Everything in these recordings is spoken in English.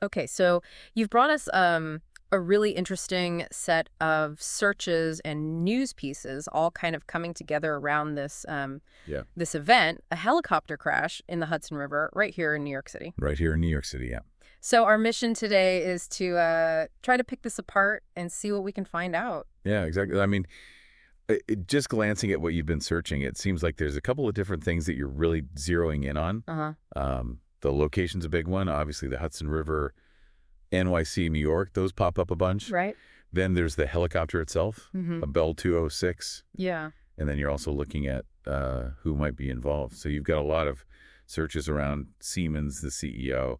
Okay, so you've brought us a really interesting set of searches and news pieces all kind of coming together around Yeah. this event, a helicopter crash in the Hudson River right here in New York City. Right here in New York City, yeah. So our mission today is to try to pick this apart and see what we can find out. Yeah, exactly. I mean, just glancing at what you've been searching, it seems like there's a couple of different things that you're really zeroing in on. Uh-huh. The location's a big one. Obviously, the Hudson River, NYC, New York, those pop up a bunch. Right? Then there's the helicopter itself, Mm-hmm. a Bell 206. Yeah. And then you're also looking at who might be involved. So you've got a lot of searches around Siemens, the CEO,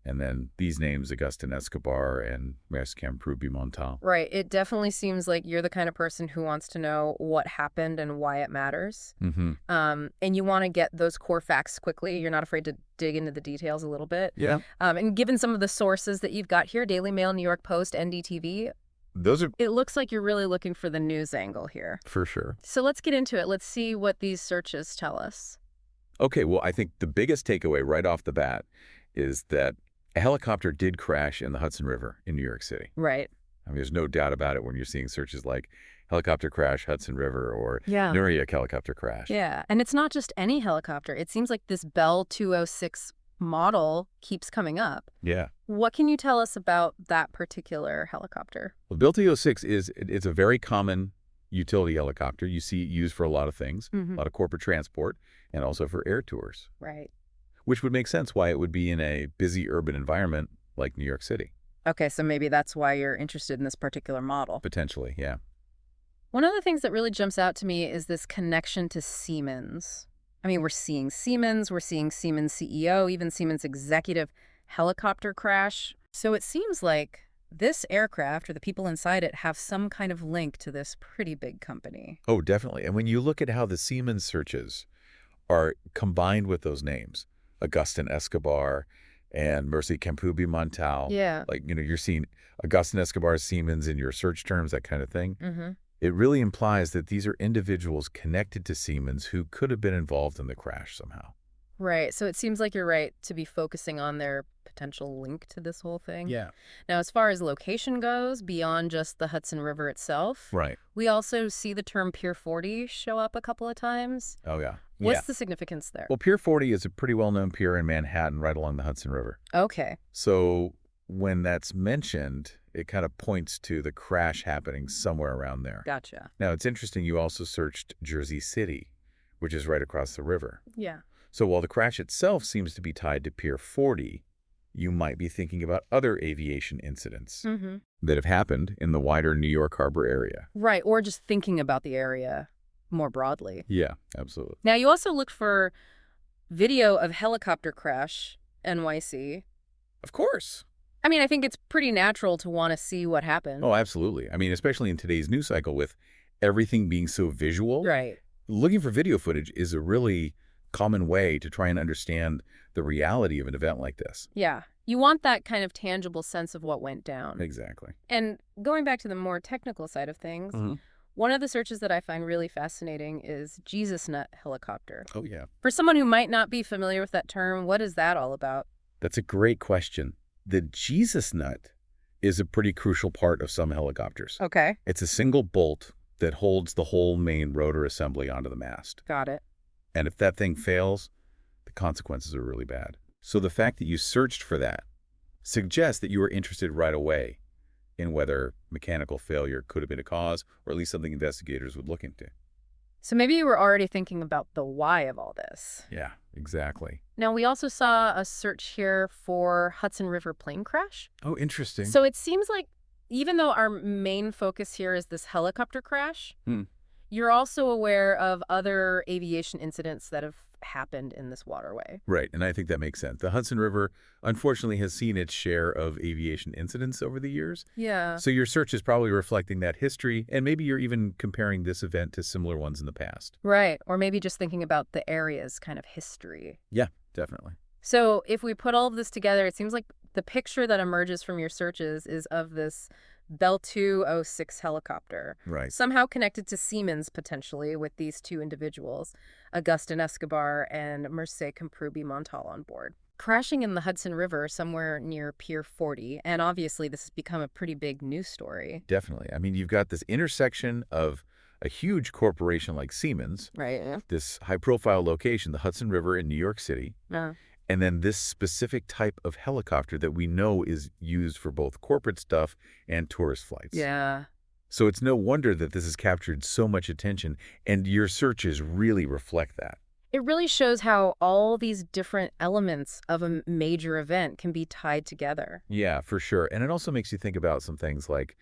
and then these names, Agustin Escobar and Camprubí Montal. Right. It definitely seems like you're the kind of person who wants to know what happened and why it matters. Mm-hmm. And you want to get those core facts quickly. You're not afraid to dig into the details a little bit. Yeah. And given some of the sources that you've got here, Daily Mail, New York Post, NDTV, Those are it looks like you're really looking for the news angle here. for sure. So let's get into it. Let's see what these searches tell us. Okay, well, I think the biggest takeaway right off the bat is that a helicopter did crash in the Hudson River in New York City. Right. I mean, there's no doubt about it when you're seeing searches like helicopter crash, Hudson River, or Yeah. Nuriak helicopter crash. Yeah. And it's not just any helicopter. It seems like this Bell 206 model keeps coming up. Yeah. What can you tell us about that particular helicopter? Well, Bill 206 it's a very common utility helicopter. You see it used for a lot of things, a lot of corporate transport, and also for air tours, Right. which would make sense why it would be in a busy urban environment like New York City, Okay, so maybe that's why you're interested in this particular model. potentially, yeah. One of the things that really jumps out to me is this connection to Siemens. I mean, we're seeing Siemens CEO, even Siemens executive helicopter crash. So it seems like this aircraft or the people inside it have some kind of link to this pretty big company. Oh, definitely. And when you look at how the Siemens searches are combined with those names, Agustin Escobar and Mercy Camprubí Montal, Yeah. like, you're seeing Agustin Escobar, Siemens in your search terms, that kind of thing. Mm-hmm. It really implies that these are individuals connected to Siemens who could have been involved in the crash somehow. Right. So it seems like you're right to be focusing on their potential link to this whole thing. Now, as far as location goes, beyond just the Hudson River itself, Right. we also see the term Pier 40 show up a couple of times. Oh, yeah. What's the significance there? Well, Pier 40 is a pretty well-known pier in Manhattan right along the Hudson River. Okay. So when that's mentioned, it kind of points to the crash happening somewhere around there. Gotcha. Now, it's interesting you also searched Jersey City, which is right across the river. Yeah. So while the crash itself seems to be tied to Pier 40, you might be thinking about other aviation incidents Mm-hmm. that have happened in the wider New York Harbor area. Right. Or just thinking about the area more broadly. Yeah, absolutely. Now, you also look for video of helicopter crash, NYC. Of course. I mean, I think it's pretty natural to want to see what happened. Oh, absolutely. I mean, especially in today's news cycle with everything being so visual, Right. looking for video footage is a really common way to try and understand the reality of an event like this. Yeah. You want that kind of tangible sense of what went down. Exactly. And going back to the more technical side of things, one of the searches that I find really fascinating is Jesus Nut helicopter. Oh, yeah. For someone who might not be familiar with that term, what is that all about? That's a great question. The Jesus nut is a pretty crucial part of some helicopters. Okay. It's a single bolt that holds the whole main rotor assembly onto the mast. Got it. And if that thing fails, the consequences are really bad. So the fact that you searched for that suggests that you were interested right away in whether mechanical failure could have been a cause, or at least something investigators would look into. So maybe you were already thinking about the why of all this. Yeah, exactly. Now, we also saw a search here for Hudson River plane crash. Oh, interesting. So it seems like even though our main focus here is this helicopter crash, you're also aware of other aviation incidents that have happened in this waterway. Right, and I think that makes sense. The Hudson River, unfortunately, has seen its share of aviation incidents over the years. Yeah. So your search is probably reflecting that history, and maybe you're even comparing this event to similar ones in the past. Right. Or maybe just thinking about the area's kind of history. Yeah, definitely. So if we put all of this together, it seems like the picture that emerges from your searches is of this Bell 206 helicopter. Right. Somehow connected to Siemens, potentially, with these two individuals, Agustin Escobar and Merce Camprubí Montal on board. crashing in the Hudson River somewhere near Pier 40, and obviously this has become a pretty big news story. Definitely. I mean, you've got this intersection of a huge corporation like Siemens, Right, yeah. this high-profile location, the Hudson River in New York City, and then this specific type of helicopter that we know is used for both corporate stuff and tourist flights. Yeah. So it's no wonder that this has captured so much attention, and your searches really reflect that. It really shows how all these different elements of a major event can be tied together. Yeah, for sure. And it also makes you think about some things like,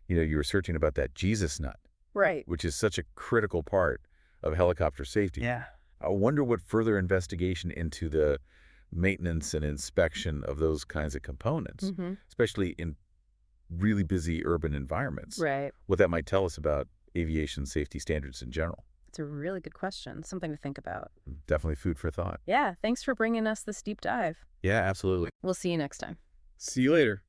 you were searching about that Jesus nut, Right. which is such a critical part of helicopter safety. Yeah. I wonder what further investigation into the maintenance and inspection of those kinds of components, especially in really busy urban environments, Right. what that might tell us about aviation safety standards in general. It's a really good question. Something to think about. Definitely food for thought. Yeah, thanks for bringing us this deep dive. Yeah, absolutely. We'll see you next time. See you later.